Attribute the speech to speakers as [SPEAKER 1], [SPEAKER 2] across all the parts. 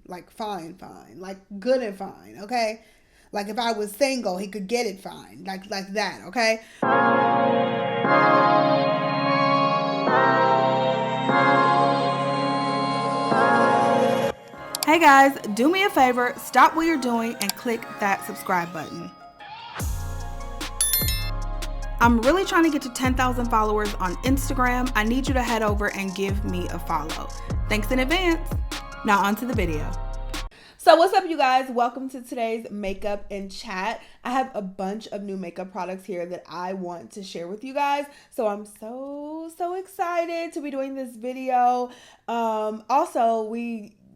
[SPEAKER 1] like fine, like good and fine, okay? Like if I was single, he could get it fine, like that, okay? Hey guys, do me a favor, stop what you're doing and click that subscribe button. I'm really trying to get to 10,000 followers on Instagram. I need you to head over and give me a follow. Thanks in advance. Now on to the video. So what's up, you guys? Welcome to today's makeup and chat. I have a bunch of new makeup products here that I want to share with you guys. So I'm so excited to be doing this video.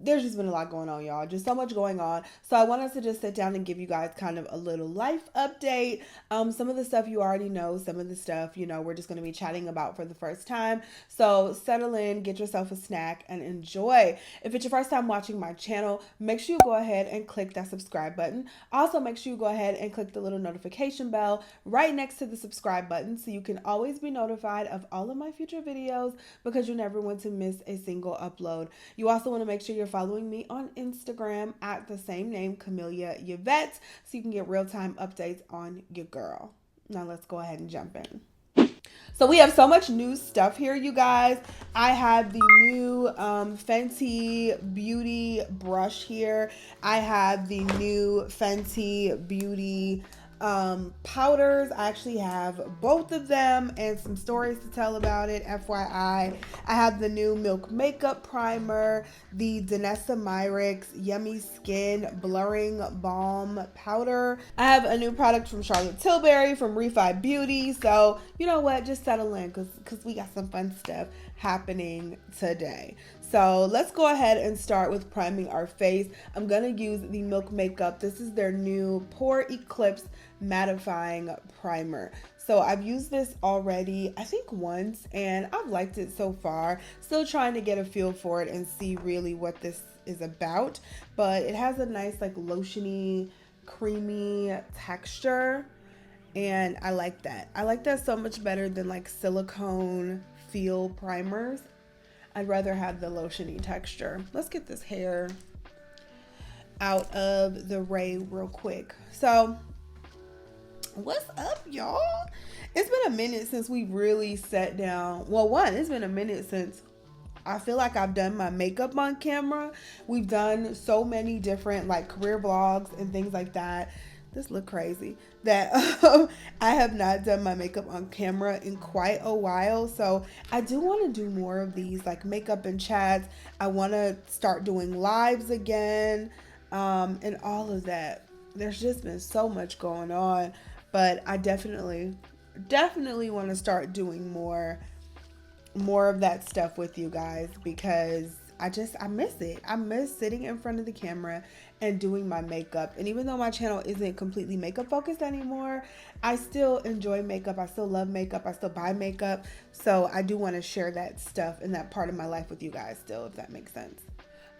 [SPEAKER 1] There's just been a lot going on, y'all. Just so much going on. So I wanted to just sit down and give you guys kind of a little life update. Some of the stuff you already know. Some of the stuff, we're just going to be chatting about for the first time. So settle in, get yourself a snack, and enjoy. If it's your first time watching my channel, make sure you go ahead and click that subscribe button. Also, make sure you go ahead and click the little notification bell right next to the subscribe button so you can always be notified of all of my future videos because you never want to miss a single upload. You also want to make sure you're following me on Instagram at the same name, Heeeeeyyyyy, so you can get real-time updates on your girl. Now let's go ahead and jump in. So we have so much new stuff here, you guys. I have the new Fenty Beauty brush here. I have the new Fenty Beauty powders. I actually have both of them and some stories to tell about it, FYI. I have the new Milk Makeup Primer, the Danessa Myricks Yummy Skin Blurring Balm Powder. I have a new product from Charlotte Tilbury from Refi Beauty. So you know what, just settle in because we got some fun stuff happening today. So let's go ahead and start with priming our face. I'm going to use the Milk Makeup. This is their new Pore Eclipse Mattifying Primer. So I've used this already, I think once, and I've liked it so far. Still trying to get a feel for it and see really what this is about. But it has a nice like lotiony, creamy texture. And I like that. I like that so much better than like silicone feel primers. I'd rather have the lotiony texture. Let's get this hair out of the way real quick. So what's up, y'all? It's been a minute since we really sat down. Well, it's been a minute since I feel like I've done my makeup on camera. We've done so many different like career vlogs and things like that. This look crazy that I have not done my makeup on camera in quite a while. So I do want to do more of these like makeup and chats. I want to start doing lives again and all of that. There's just been so much going on, but I definitely want to start doing more of that stuff with you guys because I miss it. I miss sitting in front of the camera and doing my makeup. And even though my channel isn't completely makeup focused anymore, I still enjoy makeup. I still love makeup. I still buy makeup. So I do want to share that stuff and that part of my life with you guys still, if that makes sense.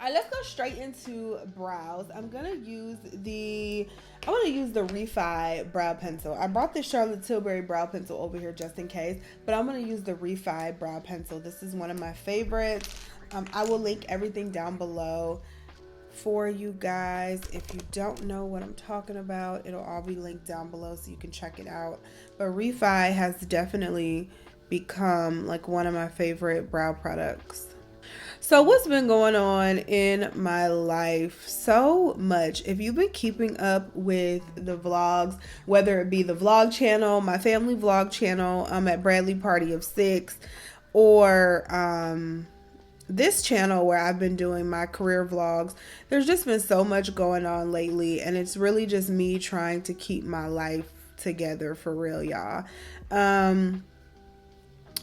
[SPEAKER 1] All right, let's go straight into brows. I'm going to use the Refi brow pencil. I brought the Charlotte Tilbury brow pencil over here just in case, but I'm going to use the Refi brow pencil. This is one of my favorites. I will link everything down below for you guys. If you don't know what I'm talking about, it'll all be linked down below so you can check it out. But Refi has definitely become like one of my favorite brow products. So what's been going on in my life? So much. If you've been keeping up with the vlogs, whether it be the vlog channel, my family vlog channel, at Bradley Party of 6, or this channel where I've been doing my career vlogs, there's just been so much going on lately, and it's really just me trying to keep my life together for real, y'all.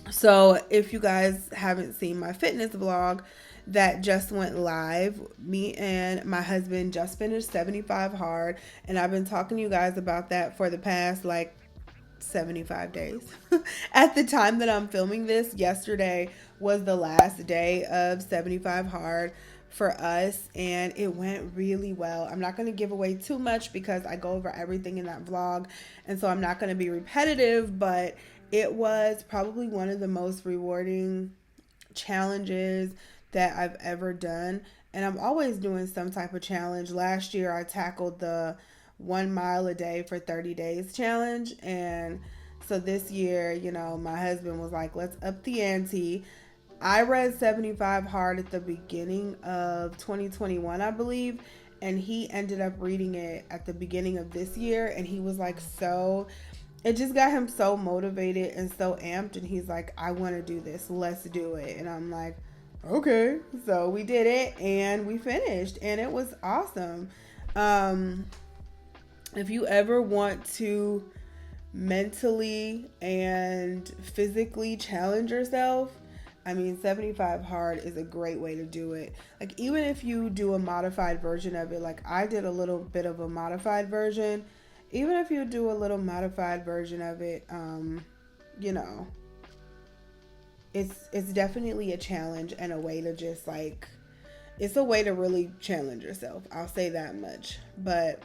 [SPEAKER 1] So if you guys haven't seen my fitness vlog that just went live, me and my husband just finished 75 hard, and I've been talking to you guys about that for the past like 75 days. At the time that I'm filming this, yesterday was the last day of 75 hard for us, and it went really well. I'm not going to give away too much because I go over everything in that vlog, and so I'm not going to be repetitive, but it was probably one of the most rewarding challenges that I've ever done. and I'm always doing some type of challenge. Last year I tackled the 1 mile a day for 30 days challenge, and so this year, you know, my husband was like, let's up the ante. I read 75 Hard at the beginning of 2021, I believe, and he ended up reading it at the beginning of this year, and he was like, so it just got him so motivated and so amped, and he's like, I want to do this, let's do it. And I'm like, okay. So we did it and we finished, and it was awesome. If you ever want to mentally and physically challenge yourself, I mean, 75 Hard is a great way to do it. Like, even if you do a modified version of it, like I did a little bit of a modified version, even if you do a little modified version of it, you know, it's definitely a challenge and a way to just like, it's a way to really challenge yourself. I'll say that much. But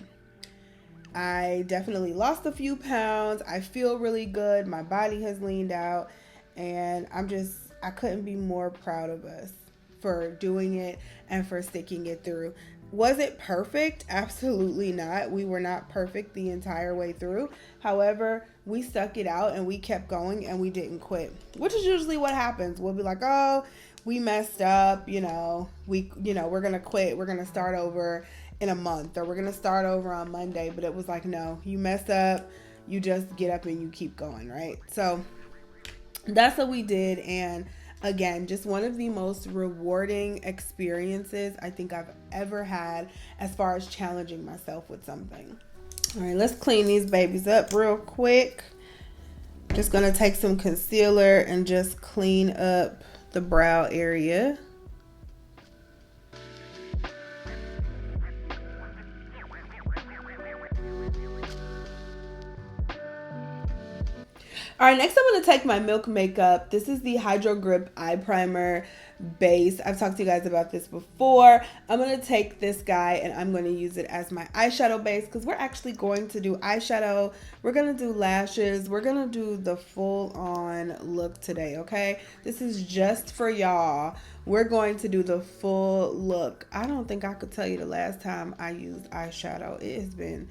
[SPEAKER 1] I definitely lost a few pounds. I feel really good. My body has leaned out, and I couldn't be more proud of us for doing it and for sticking it through. Was it perfect? Absolutely not. We were not perfect the entire way through. However, we stuck it out and we kept going and we didn't quit, which is usually what happens. We'll be like, oh, we messed up, we're going to quit. We're going to start over in a month, or we're going to start over on Monday. But it was like, no, you mess up, you just get up and you keep going, right? So that's what we did. And again, just one of the most rewarding experiences I think I've ever had as far as challenging myself with something. All right, let's clean these babies up real quick. Just going to take some concealer and just clean up the brow area. All right, next I'm going to take my Milk Makeup. This is the Hydro Grip Eye Primer base. I've talked to you guys about this before. I'm going to take this guy and I'm going to use it as my eyeshadow base, because we're actually going to do eyeshadow. We're going to do lashes. We're going to do the full on look today, okay? This is just for y'all. We're going to do the full look. I don't think I could tell you the last time I used eyeshadow. It has been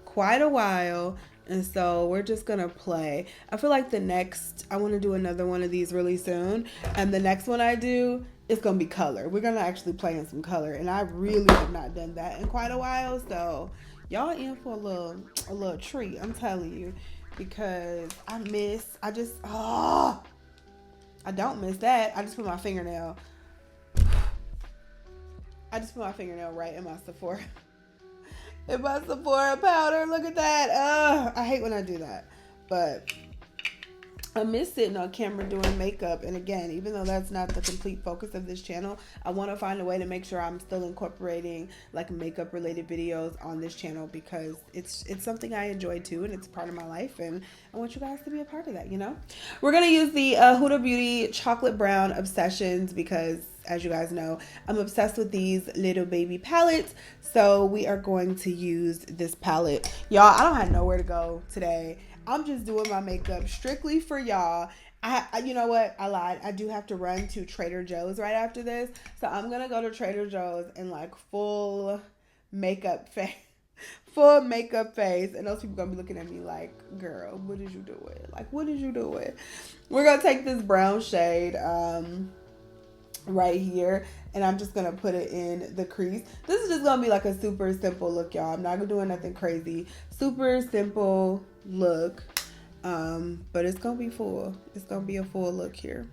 [SPEAKER 1] quite a while. And so we're just going to play. I feel like I want to do another one of these really soon. And the next one I do, it's going to be color. We're going to actually play in some color. And I really have not done that in quite a while. So y'all in for a little treat, I'm telling you. Because I don't miss that. I just put my fingernail right in my Sephora. In my Sephora powder. Look at that. I hate when I do that. But I miss sitting on camera doing makeup. And again, even though that's not the complete focus of this channel, I want to find a way to make sure I'm still incorporating like makeup related videos on this channel, because it's something I enjoy too, and it's part of my life, and I want you guys to be a part of that, We're going to use the Huda Beauty Chocolate Brown Obsessions, because as you guys know, I'm obsessed with these little baby palettes. So we are going to use this palette. Y'all, I don't have nowhere to go today. I'm just doing my makeup strictly for y'all. You know what? I lied. I do have to run to Trader Joe's right after this. So I'm going to go to Trader Joe's in like full makeup face. Full makeup face. And those people going to be looking at me like, girl, what did you do it? Like, what did you do it? We're going to take this brown shade right here, and I'm just gonna put it in the crease. This is just gonna be like a super simple look, y'all. I'm not gonna do nothing crazy. Super simple look, but it's gonna be full. It's gonna be a full look here.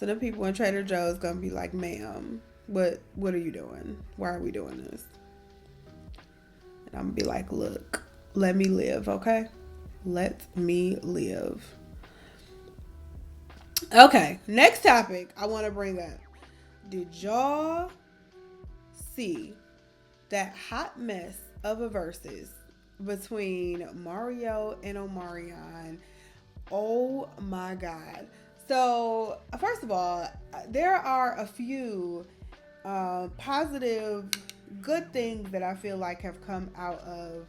[SPEAKER 1] So the people in Trader Joe's gonna be like, ma'am, what are you doing? Why are we doing this? And I'm gonna be like, look, let me live, okay? Let me live. Okay, next topic I want to bring up. Did y'all see that hot mess of a Verzuz between Mario and Omarion? Oh my God. So, first of all, there are a few positive, good things that I feel like have come out of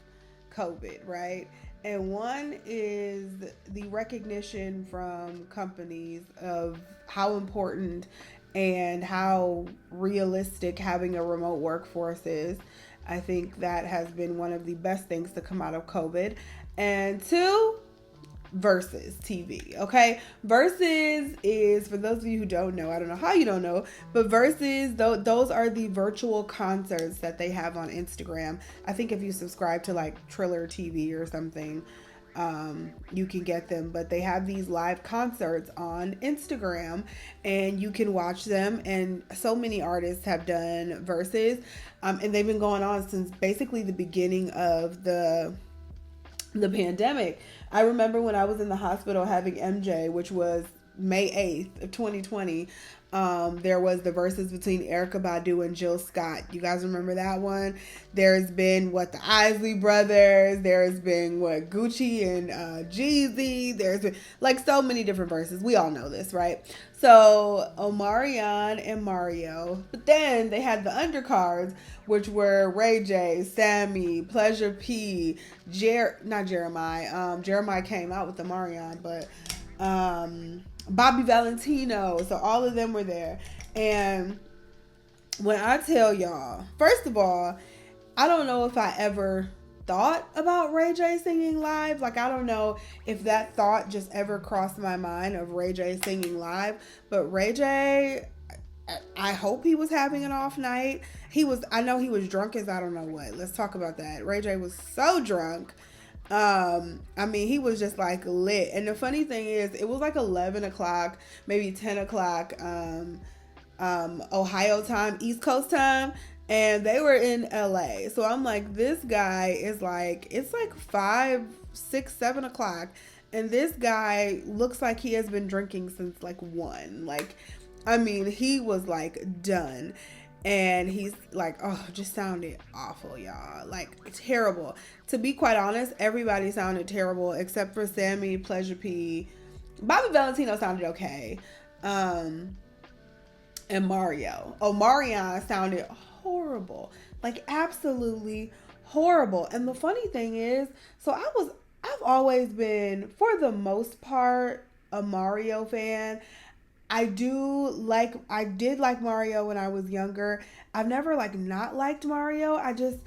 [SPEAKER 1] COVID, right? And one is the recognition from companies of how important and how realistic having a remote workforce is. I think that has been one of the best things to come out of COVID. And two, Verzuz TV. Okay, Verzuz is, for those of you who don't know, I don't know how you don't know, but Verzuz, those are the virtual concerts that they have on Instagram. I think if you subscribe to like Triller TV or something, you can get them, but they have these live concerts on Instagram and you can watch them. And so many artists have done Verzuz, and they've been going on since basically the beginning of the pandemic. I remember when I was in the hospital having MJ, which was May 8th of 2020, there was the Verzuz between Erykah Badu and Jill Scott. You guys remember that one? There's been the Isley Brothers. There's been Gucci and Jeezy. There's been like so many different Verzuz. We all know this, right? So Omarion and Mario. But then they had the undercards, which were Ray J, Sammy, Pleasure P, not Jeremiah. Jeremiah came out with Omarion, but Bobby Valentino. So all of them were there. And when I tell y'all, first of all, I don't know if I ever thought about Ray J singing live. Like, I don't know if that thought just ever crossed my mind of Ray J singing live. But Ray J, I hope he was having an off night. I know he was drunk as I don't know what. Let's talk about that. Ray J was so drunk. I mean, he was just like lit. And the funny thing is, it was like 11 o'clock, maybe 10 o'clock, Ohio time, East Coast time. And they were in LA. So I'm like, this guy is like, it's like 5, 6, 7 o'clock. And this guy looks like he has been drinking since like 1. Like, I mean, he was like done. And he's like, oh, just sounded awful, y'all. Like, terrible. To be quite honest, everybody sounded terrible except for Sammy, Pleasure P. Bobby Valentino sounded okay. And Mario. Omarion sounded horrible. Like, absolutely horrible. And the funny thing is, so I've always been, for the most part, a Mario fan. I did like Mario when I was younger. I've never like not liked Mario. I wasn't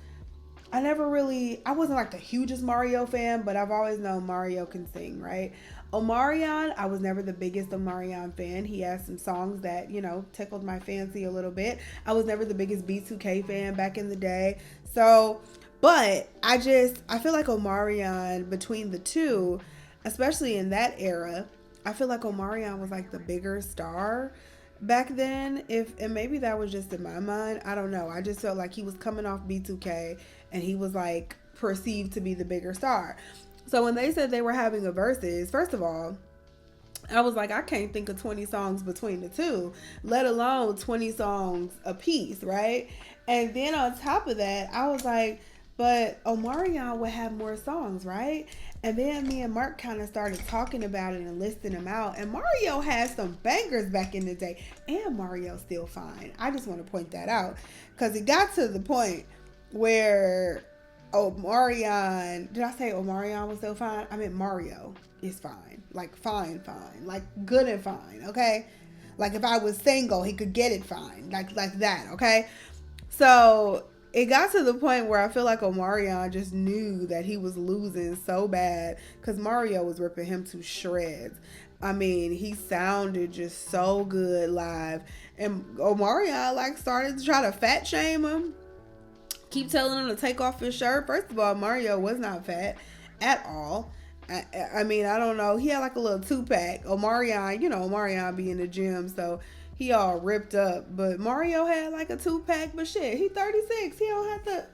[SPEAKER 1] like the hugest Mario fan, but I've always known Mario can sing, right? Omarion, I was never the biggest Omarion fan. He has some songs that, tickled my fancy a little bit. I was never the biggest B2K fan back in the day. So, but I feel like Omarion, between the two, especially in that era, I feel like Omarion was like the bigger star back then. And maybe that was just in my mind. I don't know. I just felt like he was coming off B2K and he was like perceived to be the bigger star. So when they said they were having a Verzuz, first of all, I was like, I can't think of 20 songs between the two, let alone 20 songs a piece, right? And then on top of that, I was like, but Omarion would have more songs, right? And then me and Mark kind of started talking about it and listing them out. And Mario had some bangers back in the day. And Mario's still fine. I just want to point that out. Because it got to the point where Omarion... Did I say Omarion was still fine? I meant Mario is fine. Like, fine. Like, good and fine, okay? Like, if I was single, he could get it fine. Like that, okay? So... it got to the point where I feel like Omarion just knew that he was losing so bad because Mario was ripping him to shreds. I mean, he sounded just so good live. And Omarion like started to try to fat shame him. Keep telling him to take off his shirt. First of all, Mario was not fat at all. I mean, I don't know. He had like a little 2-pack. Omarion be in the gym, so... he all ripped up, but Mario had like a 2-pack, but shit, he 36. He don't have to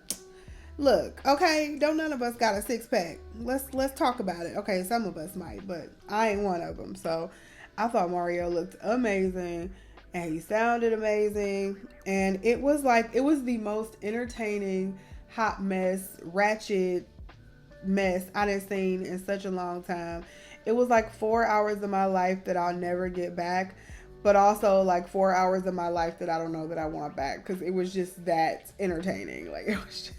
[SPEAKER 1] look, okay? Don't none of us got a 6-pack. Let's talk about it. Okay, some of us might, but I ain't one of them. So I thought Mario looked amazing and he sounded amazing. And it was the most entertaining, hot mess, ratchet mess I done seen in such a long time. It was like 4 hours of my life that I'll never get back. But also like 4 hours of my life that I don't know that I want back because it was just that entertaining. Like it was just,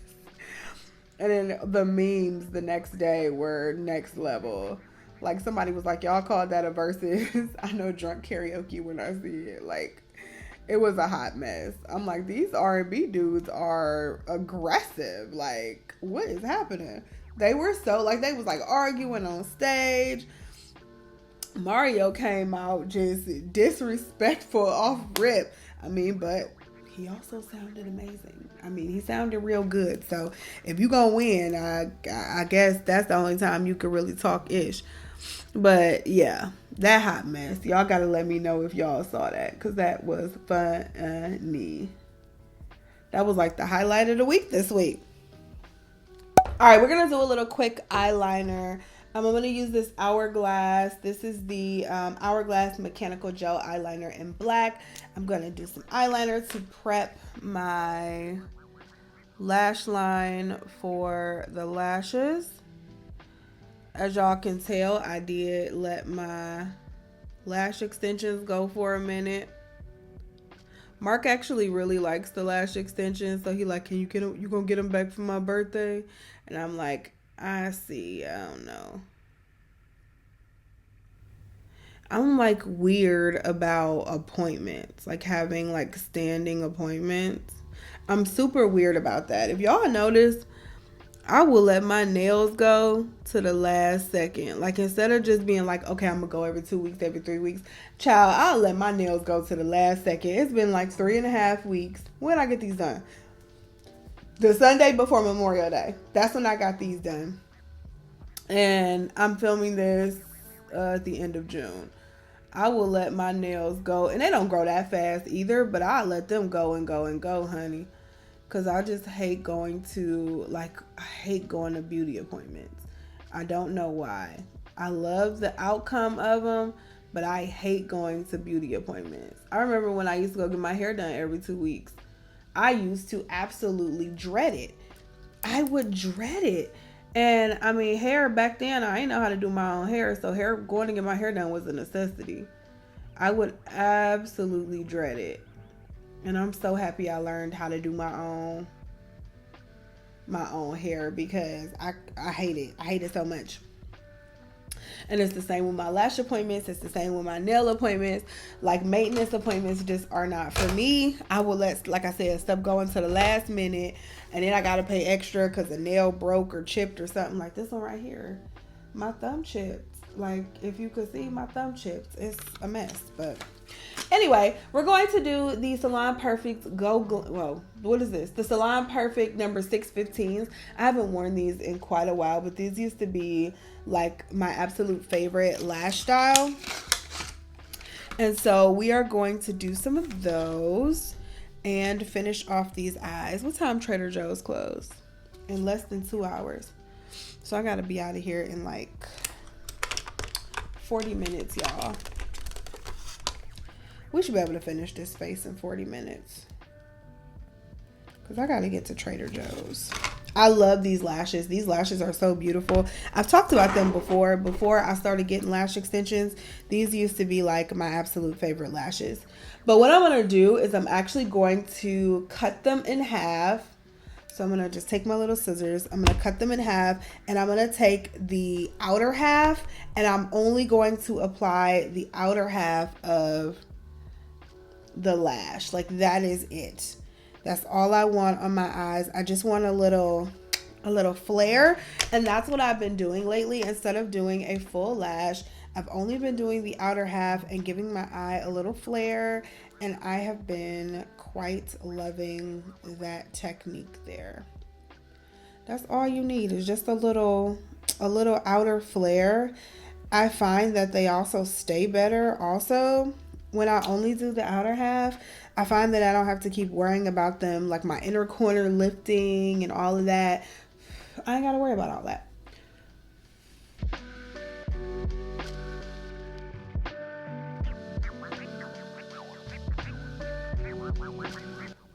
[SPEAKER 1] and then the memes the next day were next level. Like somebody was like, y'all called that a Verzuz? I know drunk karaoke when I see it. Like It was a hot mess. I'm like, these R&B dudes are aggressive. Like, what is happening? They were so, like, they was like arguing on stage. Mario came out just disrespectful off rip. I mean, but he also sounded amazing. I mean, he sounded real good. So if you gonna win, I guess that's the only time you could really talk ish. But yeah, that hot mess. Y'all gotta let me know if y'all saw that, because that was funny. That was like the highlight of the week this week. All right, we're gonna do a little quick eyeliner. I'm going to use this Hourglass. This is the Hourglass Mechanical Gel Eyeliner in black. I'm going to do some eyeliner to prep my lash line for the lashes. As y'all can tell, I did let my lash extensions go for a minute. Mark actually really likes the lash extensions, so he like, can you get them? You gonna get them back for my birthday? And I'm like, I see. I don't know. I'm like weird about appointments, like having like standing appointments. I'm super weird about that. If y'all notice, I will let my nails go to the last second. Like, instead of just being like, okay, I'm gonna go every 2 weeks, every 3 weeks. Child, I'll let my nails go to the last second. It's been like 3.5 weeks. When I get these done? The Sunday before Memorial Day. That's when I got these done. And I'm filming this at the end of June. I will let my nails go. And they don't grow that fast either, but I'll let them go and go and go, honey. Because I just hate going to, like, I hate going to beauty appointments. I don't know why. I love the outcome of them, but I hate going to beauty appointments. I remember when I used to go get my hair done every 2 weeks. I used to absolutely dread it. I would dread it. And, I mean, hair back then, I didn't know how to do my own hair, so going to get my hair done was a necessity. I would absolutely dread it. And I'm so happy I learned how to do my own hair, because I hate it. I hate it so much. And it's the same with my lash appointments. It's the same with my nail appointments. Like, maintenance appointments just are not for me. I will let, like I said, stuff go into the last minute. And then I got to pay extra because a nail broke or chipped or something. Like this one right here. My thumb chipped. Like, if you could see, my thumb chipped. It's a mess. But anyway, we're going to do the Salon Perfect what is this? The Salon Perfect number 615s. I haven't worn these in quite a while, but these used to be like my absolute favorite lash style. And so we are going to do some of those and finish off these eyes. What time Trader Joe's closed? In less than 2 hours. So I got to be out of here in like 40 minutes, y'all. We should be able to finish this face in 40 minutes. Because I got to get to Trader Joe's. I love these lashes. These lashes are so beautiful. I've talked about them before. Before I started getting lash extensions, these used to be like my absolute favorite lashes. But what I'm going to do is I'm actually going to cut them in half. So I'm going to just take my little scissors. I'm going to cut them in half. And I'm going to take the outer half. And I'm only going to apply the outer half of the lash. Like, that is it. That's all I want on my eyes. I just want a little flare. And that's what I've been doing lately. Instead of doing a full lash, I've only been doing the outer half and giving my eye a little flare. And I have been quite loving that technique there. That's all you need, is just a little outer flare. I find that they also stay better also when I only do the outer half. I find that I don't have to keep worrying about them, like my inner corner lifting and all of that. I ain't got to worry about all that.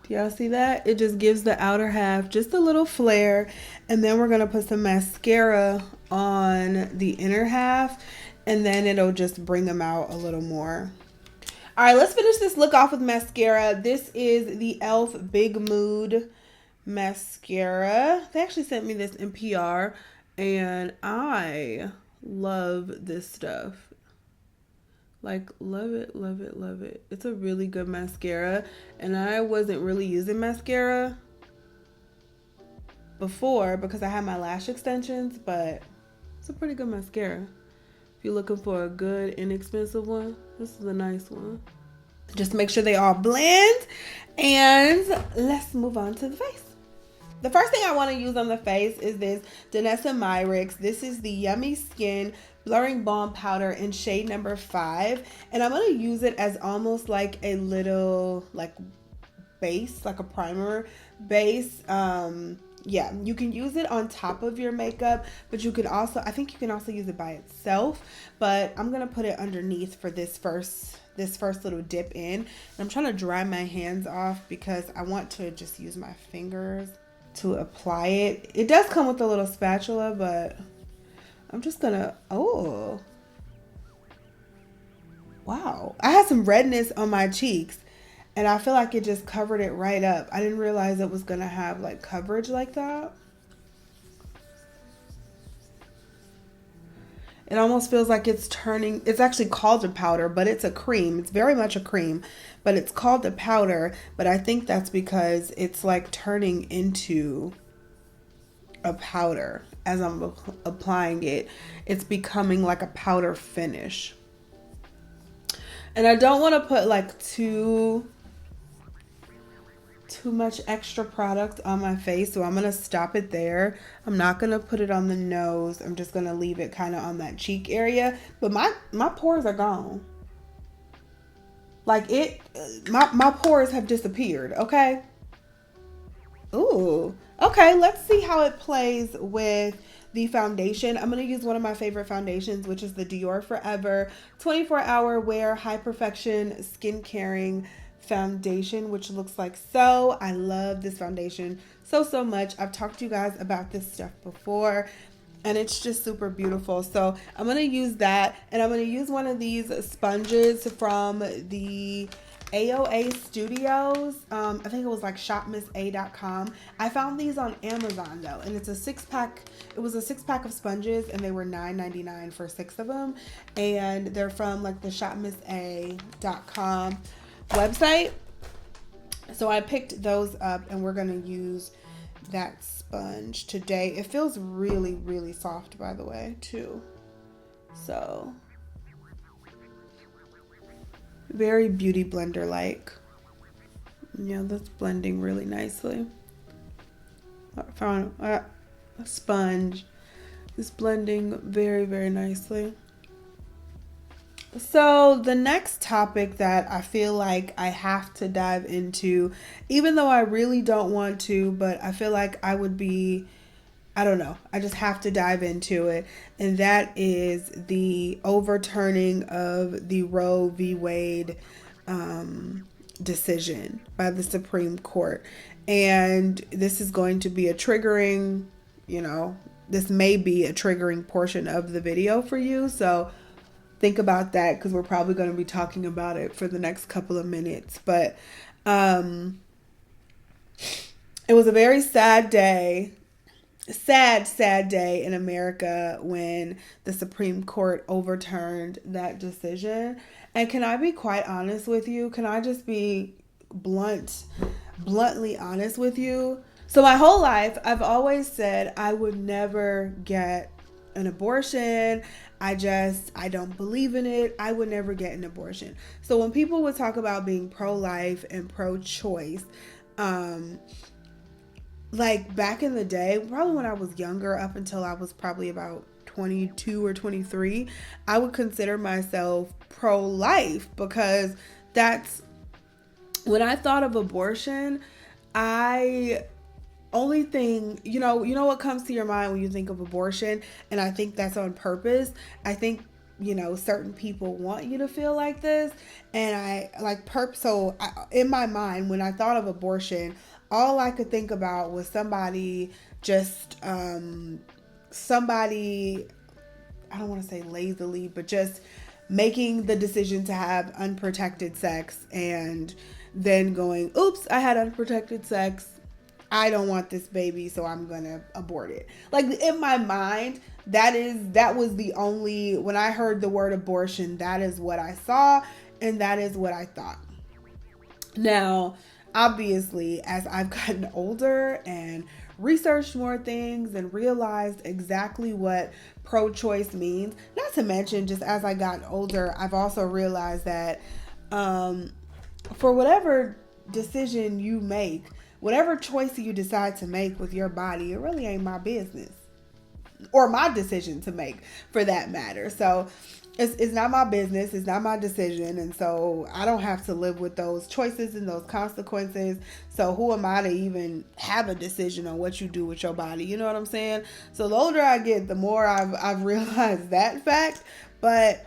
[SPEAKER 1] Do y'all see that? It just gives the outer half just a little flare. And then we're going to put some mascara on the inner half. And then it'll just bring them out a little more. All right, let's finish this look off with mascara. This is the e.l.f. Big Mood mascara. They actually sent me this in PR, and I love this stuff. Like, love it, love it, love it. It's a really good mascara. And I wasn't really using mascara before because I had my lash extensions, but it's a pretty good mascara. If you're looking for a good, inexpensive one, this is a nice one. Just make sure they all blend. And let's move on to the face. The first thing I want to use on the face is this Danessa Myricks. This is the Yummy Skin Blurring Balm Powder in shade number 5. And I'm going to use it as almost like a little like base, like a primer base. Yeah, you can use it on top of your makeup, but you could also, I think you can also use it by itself. But I'm going to put it underneath for this first little dip in. And I'm trying to dry my hands off because I want to just use my fingers to apply it. It does come with a little spatula, but I'm just gonna, oh, wow. I had some redness on my cheeks and I feel like it just covered it right up. I didn't realize it was gonna have like coverage like that. It almost feels like it's turning, it's actually called a powder, but it's a cream. It's very much a cream, but it's called a powder. But I think that's because it's like turning into a powder as I'm applying it. It's becoming like a powder finish. And I don't want to put like too much extra product on my face, so I'm gonna stop it there. I'm not gonna put it on the nose. I'm just gonna leave it kind of on that cheek area. But my pores are gone. Like my pores have disappeared. Okay. Ooh. Okay. Let's see how it plays with the foundation. I'm gonna use one of my favorite foundations, which is the Dior Forever 24-hour wear high perfection skin caring foundation, which looks like so. I love this foundation so much. I've talked to you guys about this stuff before and it's just super beautiful. So I'm going to use that, and I'm going to use one of these sponges from the AOA Studios. I think it was like shopmissa.com. I found these on Amazon though, and it's a 6-pack. It was a 6-pack of sponges and they were $9.99 for 6 of them, and they're from like the shopmissa.com website. So I picked those up and we're going to use that sponge today. It feels really soft, by the way, too. So very beauty blender like. Yeah, that's blending really nicely. I found a sponge is blending very nicely. So the next topic that I feel like I have to dive into, even though I really don't want to, but I feel like I would be, I don't know, I just have to dive into it. And that is the overturning of the Roe v. Wade decision by the Supreme Court. And this is going to be a triggering, this may be a triggering portion of the video for you. So think about that, because we're probably going to be talking about it for the next couple of minutes. But it was a very sad day in America when the Supreme Court overturned that decision. And can I be quite honest with you? Can I just be bluntly honest with you? So my whole life, I've always said I would never get an abortion. I don't believe in it. I would never get an abortion. So when people would talk about being pro-life and pro-choice, like back in the day, probably when I was younger, up until I was probably about 22 or 23, I would consider myself pro-life, because that's when I thought of abortion, only thing, you know what comes to your mind when you think of abortion, and I think that's on purpose. I think, certain people want you to feel like this, and in my mind, when I thought of abortion, all I could think about was somebody, I don't want to say lazily, but just making the decision to have unprotected sex and then going, oops, I had unprotected sex. I don't want this baby, so I'm going to abort it. Like, in my mind, That was the only, when I heard the word abortion, that is what I saw and that is what I thought. Now, obviously, as I've gotten older and researched more things and realized exactly what pro-choice means, not to mention just as I got older, I've also realized that for whatever decision you make, whatever choice you decide to make with your body, it really ain't my business. Or my decision to make, for that matter. So it's not my business, it's not my decision, and so I don't have to live with those choices and those consequences. So who am I to even have a decision on what you do with your body? You know what I'm saying? So the older I get, the more I've realized that fact. But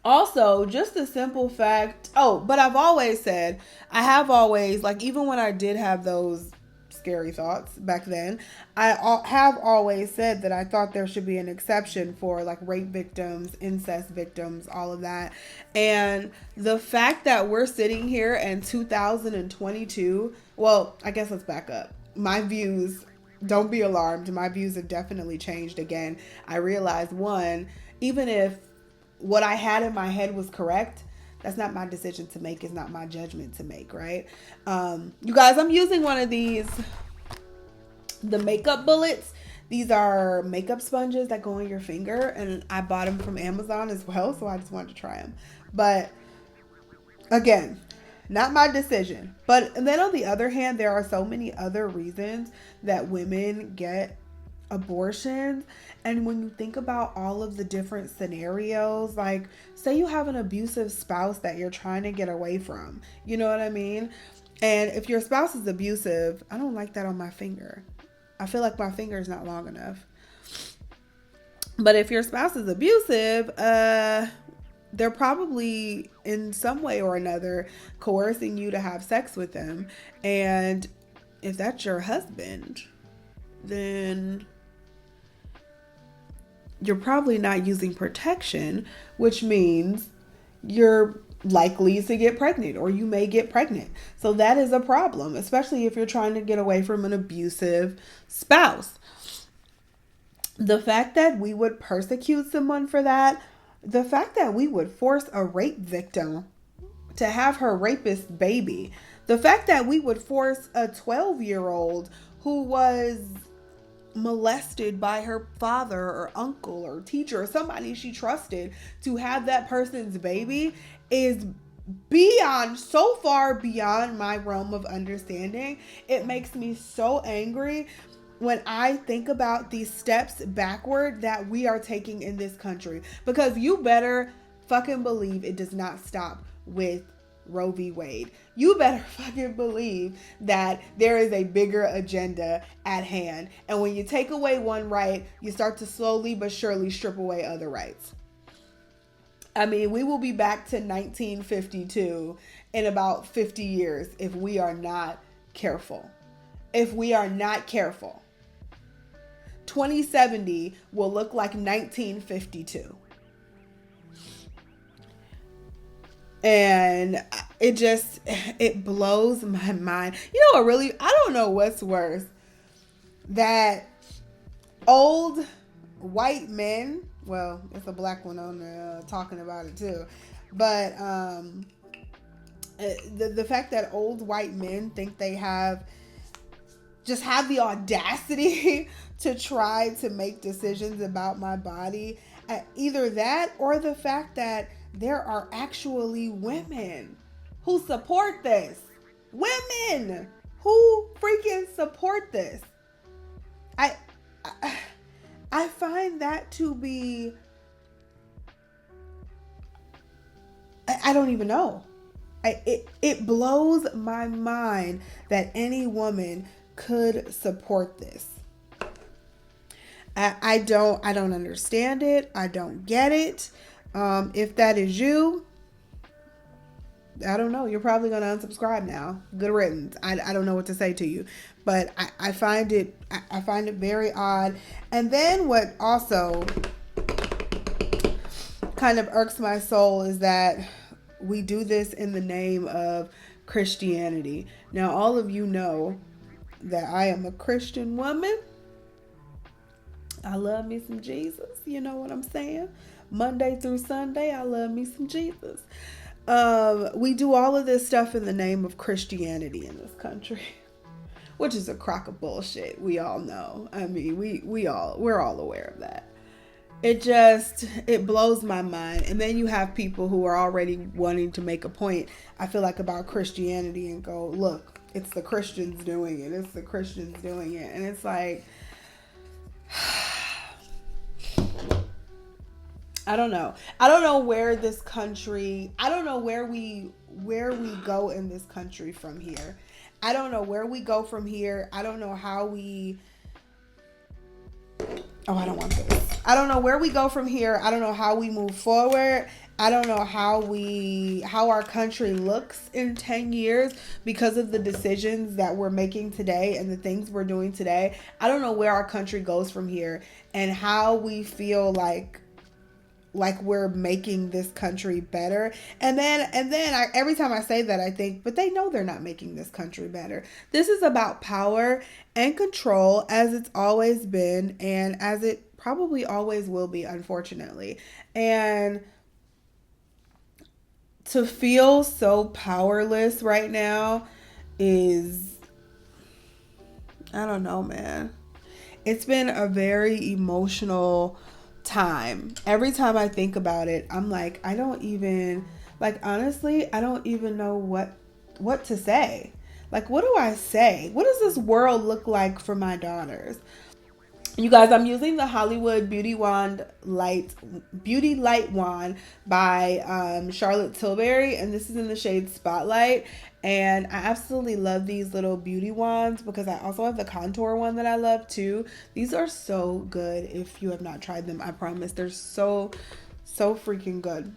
[SPEAKER 1] also, just the simple fact, but I've always said, I have always, like, even when I did have those scary thoughts back then, I have always said that I thought there should be an exception for like rape victims, incest victims, all of that. And the fact that we're sitting here in 2022, well, I guess let's back up. My views, don't be alarmed, my views have definitely changed again. I realized, one, even if what I had in my head was correct, that's not my decision to make. It's not my judgment to make, right? You guys, I'm using one of these, the makeup bullets. These are makeup sponges that go on your finger, and I bought them from Amazon as well, so I just wanted to try them. But again, not my decision. But then on the other hand, there are so many other reasons that women get abortions. And when you think about all of the different scenarios, like say you have an abusive spouse that you're trying to get away from, you know what I mean? And if your spouse is abusive, I don't like that on my finger. I feel like my finger is not long enough. But if your spouse is abusive, they're probably in some way or another coercing you to have sex with them. And if that's your husband, then you're probably not using protection, which means you're likely to get pregnant, or you may get pregnant. So that is a problem, especially if you're trying to get away from an abusive spouse. The fact that we would persecute someone for that, the fact that we would force a rape victim to have her rapist baby, the fact that we would force a 12-year-old who was molested by her father or uncle or teacher or somebody she trusted to have that person's baby is so far beyond my realm of understanding. It makes me so angry when I think about these steps backward that we are taking in this country, because you better fucking believe it does not stop with Roe v. Wade. You better fucking believe that there is a bigger agenda at hand. And when you take away one right, you start to slowly but surely strip away other rights. I mean, we will be back to 1952 in about 50 years if we are not careful. If we are not careful. 2070 will look like 1952. And it blows my mind. You know what, really, I don't know what's worse. That old white men, well, it's a black one on there talking about it too. But the fact that old white men think they have the audacity to try to make decisions about my body. Either that or the fact that there are actually women who support this. Women who freaking support this. I find that to be, I don't even know. It blows my mind that any woman could support this. I don't understand it. I don't get it. If that is you, I don't know. You're probably going to unsubscribe now. Good riddance. I don't know what to say to you, but I find it very odd. And then what also kind of irks my soul is that we do this in the name of Christianity. Now, all of you know that I am a Christian woman. I love me some Jesus. You know what I'm saying? Monday through Sunday, I love me some Jesus. We do all of this stuff in the name of Christianity in this country, which is a crock of bullshit. We all know. I mean, we're all aware of that. It blows my mind. And then you have people who are already wanting to make a point, I feel like, about Christianity and go, look, it's the Christians doing it. It's the Christians doing it. And it's like, I don't know. I don't know where this country, I don't know where we go in this country from here. I don't know where we go from here. I don't know how we, oh, I don't want this. I don't know where we go from here. I don't know how we move forward. I don't know how our country looks in 10 years because of the decisions that we're making today and the things we're doing today. I don't know where our country goes from here and how we feel like we're making this country better. And then every time I say that, I think, but they know they're not making this country better. This is about power and control, as it's always been and as it probably always will be, unfortunately. And to feel so powerless right now is, I don't know, man. It's been a very emotional time. Every time I think about it, I'm like, I don't even, like, honestly, I don't even know what to say. Like, what do I say? What does this world look like for my daughters? You guys, I'm using the Hollywood Beauty Light Wand by Charlotte Tilbury, and this is in the shade Spotlight. And I absolutely love these little beauty wands because I also have the contour one that I love too. These are so good. If you have not tried them, I promise they're so freaking good.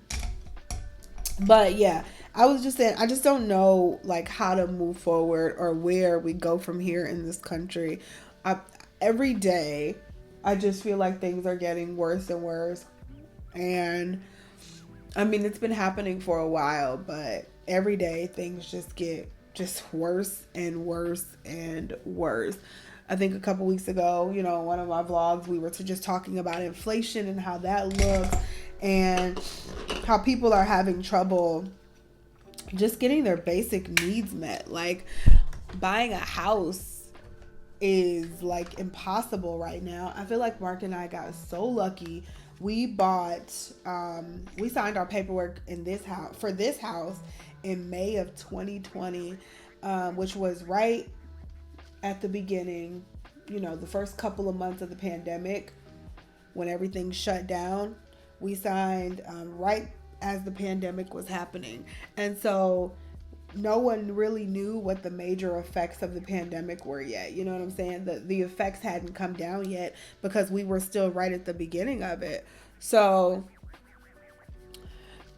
[SPEAKER 1] But yeah, I was just saying, I just don't know like how to move forward or where we go from here in this country. Every day, I just feel like things are getting worse and worse. And I mean, it's been happening for a while, but every day things just get worse and worse and worse. I think a couple weeks ago, you know, one of my vlogs, we were just talking about inflation and how that looks and how people are having trouble just getting their basic needs met. Like buying a house is like impossible right now. I feel like Mark and I got so lucky. We signed our paperwork for this house in May of 2020, which was right at the beginning, you know, the first couple of months of the pandemic when everything shut down. We signed right as the pandemic was happening. And so no one really knew what the major effects of the pandemic were yet. You know what I'm saying? The effects hadn't come down yet because we were still right at the beginning of it. So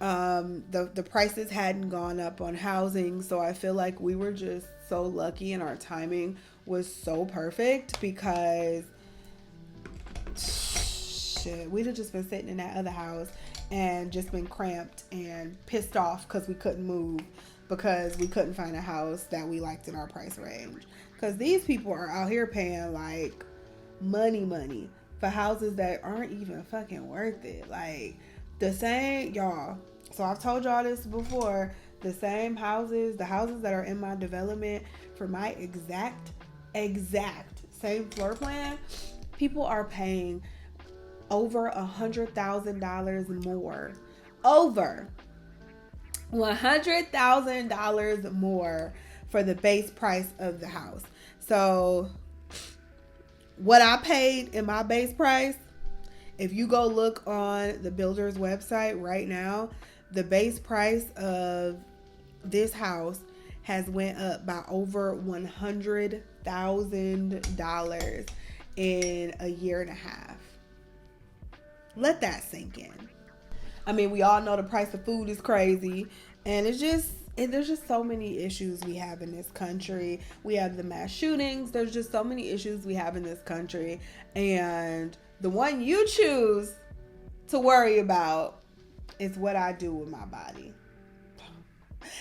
[SPEAKER 1] the prices hadn't gone up on housing. So I feel like we were just so lucky and our timing was so perfect because shit, we'd have just been sitting in that other house and just been cramped and pissed off because we couldn't move, because we couldn't find a house that we liked in our price range. Because these people are out here paying like money for houses that aren't even fucking worth it. Like the same, y'all. So I've told y'all this before. The same houses, the houses that are in my development for my exact same floor plan, people are paying over $100,000 more. Over $100,000 more for the base price of the house. So what I paid in my base price, if you go look on the builder's website right now, the base price of this house has went up by over $100,000 in a year and a half. Let that sink in. I mean, we all know the price of food is crazy, and there's just so many issues we have in this country. We have the mass shootings. There's just so many issues we have in this country, and the one you choose to worry about is what I do with my body.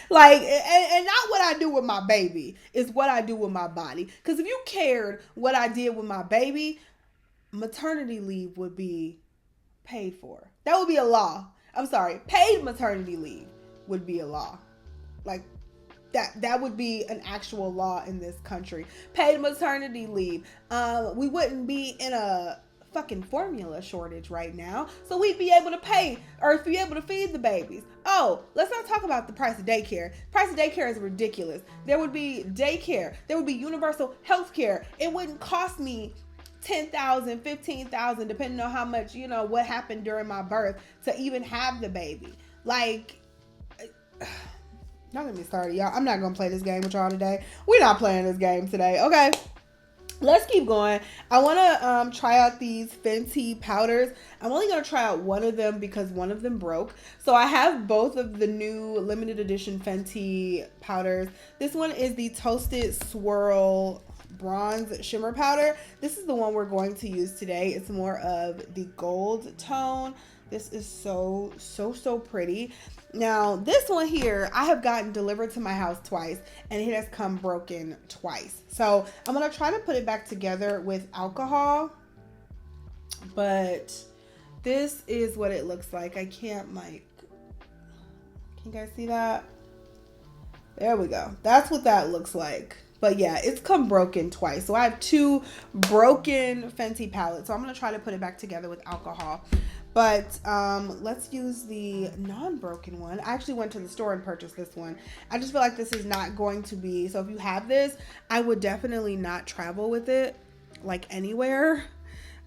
[SPEAKER 1] Like, and not what I do with my baby, is what I do with my body. Because if you cared what I did with my baby, maternity leave would be paid for. That would be a law. I'm sorry. Paid maternity leave would be a law. Like, that would be an actual law in this country. Paid maternity leave. We wouldn't be in a fucking formula shortage right now, so we'd be able to pay or be able to feed the babies. Oh, let's not talk about the price of daycare. Price of daycare is ridiculous. There would be daycare. There would be universal health care. It wouldn't cost me $10,000, $15,000, depending on how much, what happened during my birth to even have the baby. Like, don't get me started, y'all. I'm not gonna play this game with y'all today. We're not playing this game today, okay? Let's keep going. I want to try out these Fenty powders. I'm only going to try out one of them because one of them broke. So I have both of the new limited edition Fenty powders. This one is the Toasted Swirl Bronze Shimmer Powder. This is the one we're going to use today. It's more of the gold tone. This is so pretty. Now, this one here, I have gotten delivered to my house twice, and it has come broken twice. So I'm going to try to put it back together with alcohol, but this is what it looks like. I can't, can you guys see that? There we go. That's what that looks like. But yeah, it's come broken twice. So I have two broken Fenty palettes. So I'm going to try to put it back together with alcohol. But let's use the non-broken one. I actually went to the store and purchased this one. I just feel like this is not going to be, so if you have this, I would definitely not travel with it like anywhere.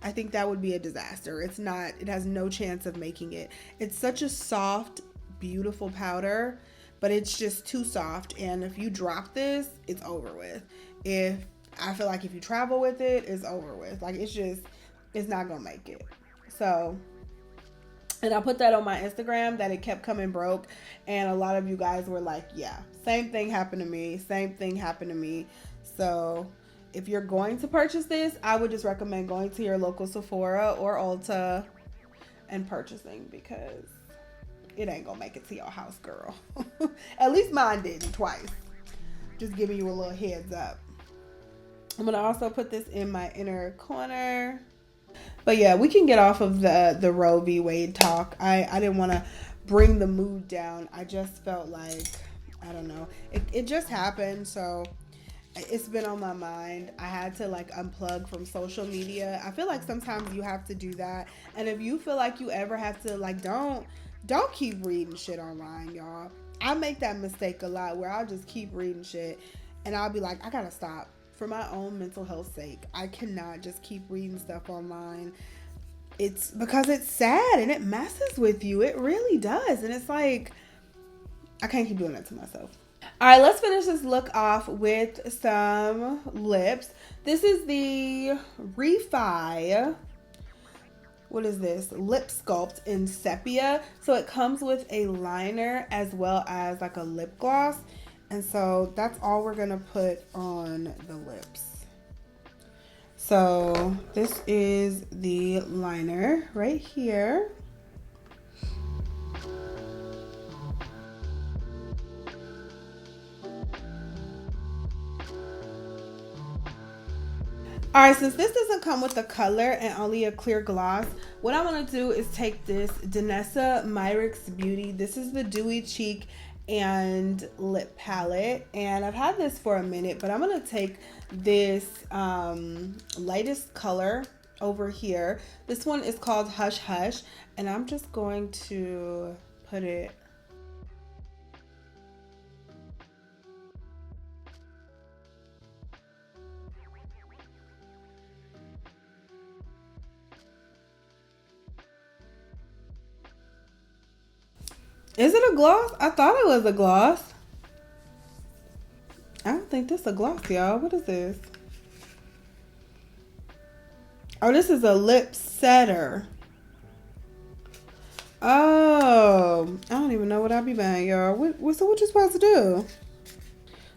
[SPEAKER 1] I think that would be a disaster. It has no chance of making it. It's such a soft, beautiful powder, but it's just too soft. And if you drop this, it's over with. I feel like if you travel with it, it's over with. Like, it's not gonna make it. So, and I put that on my Instagram that it kept coming broke. And a lot of you guys were like, yeah, same thing happened to me. Same thing happened to me. So if you're going to purchase this, I would just recommend going to your local Sephora or Ulta and purchasing, because it ain't gonna make it to your house, girl. At least mine didn't twice. Just giving you a little heads up. I'm gonna also put this in my inner corner. But yeah, we can get off of the Roe v. Wade talk. I didn't want to bring the mood down. I just felt like, I don't know. It just happened, so it's been on my mind. I had to unplug from social media. I feel like sometimes you have to do that. And if you feel like you ever have to, don't keep reading shit online, y'all. I make that mistake a lot where I'll just keep reading shit and I'll be like, I gotta stop. For my own mental health sake, I cannot just keep reading stuff online. It's because it's sad and it messes with you. It really does. And it's like, I can't keep doing that to myself. All right, let's finish this look off with some lips. This is the Refi. What is this? Lip Sculpt in Sepia. So it comes with a liner as well as a lip gloss. And so that's all we're gonna put on the lips. So this is the liner right here. All right, since this doesn't come with a color and only a clear gloss, what I want to do is take this Danessa Myricks Beauty. This is the Dewy Cheek and Lip Palette, and I've had this for a minute, but I'm going to take this lightest color over here. This one is called Hush Hush, and I'm just going to put it Is it a gloss? I thought it was a gloss. I don't think this is a gloss, y'all. What is this? Oh, this is a lip setter. Oh, I don't even know what I be buying, y'all. So what you supposed to do?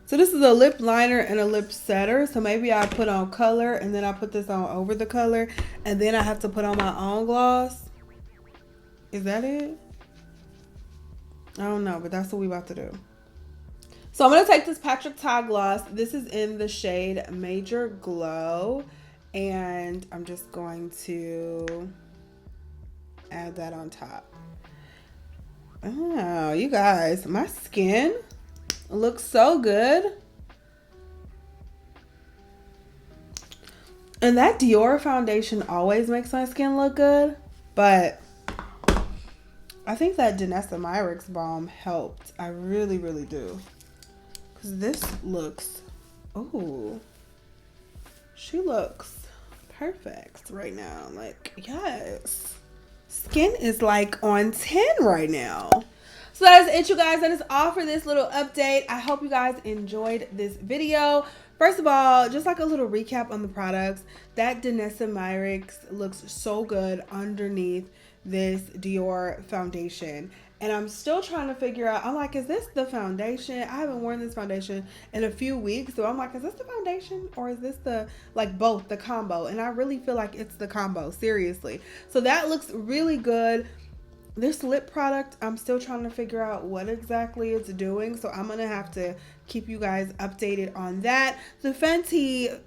[SPEAKER 1] So this is a lip liner and a lip setter. So maybe I put on color and then I put this on over the color and then I have to put on my own gloss. Is that it? I don't know, but that's what we about to do. So I'm going to take this Patrick Ta gloss. This is in the shade Major Glow. And I'm just going to add that on top. Oh, you guys, my skin looks so good. And that Dior foundation always makes my skin look good, but I think that Danessa Myricks balm helped. I really, really do. Because this looks, oh, she looks perfect right now. Like, yes. Skin is like on 10 right now. So that is it, you guys. That is all for this little update. I hope you guys enjoyed this video. First of all, just like a little recap on the products, that Danessa Myricks looks so good underneath this Dior foundation. And I'm still trying to figure out, I'm like, is this the foundation? I haven't worn this foundation in a few weeks. So I'm like, is this the foundation or is this the, like both, the combo? And I really feel like it's the combo, seriously. So that looks really good. This lip product, I'm still trying to figure out what exactly it's doing. So I'm going to have to keep you guys updated on that. The Fenty,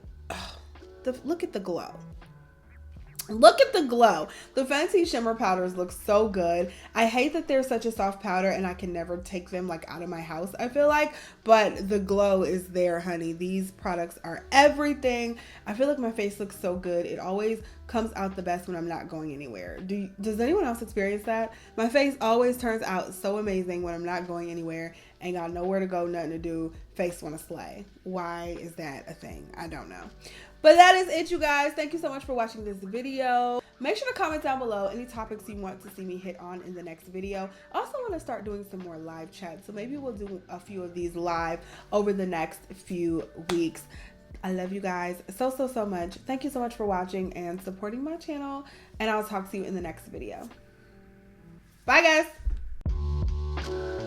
[SPEAKER 1] look at the glow. Look at the glow. The Fenty shimmer powders look so good. I hate that they're such a soft powder and I can never take them like out of my house, I feel like, but the glow is there, honey. These products are everything. I feel like my face looks so good. It always comes out the best when I'm not going anywhere. Does anyone else experience that? My face always turns out so amazing when I'm not going anywhere. Ain't got nowhere to go, nothing to do. Face wanna slay. Why is that a thing? I don't know. But that is it, you guys. Thank you so much for watching this video. Make sure to comment down below any topics you want to see me hit on in the next video. I also want to start doing some more live chats, so maybe we'll do a few of these live over the next few weeks. I love you guys so, so, so much. Thank you so much for watching and supporting my channel, and I'll talk to you in the next video. Bye, guys.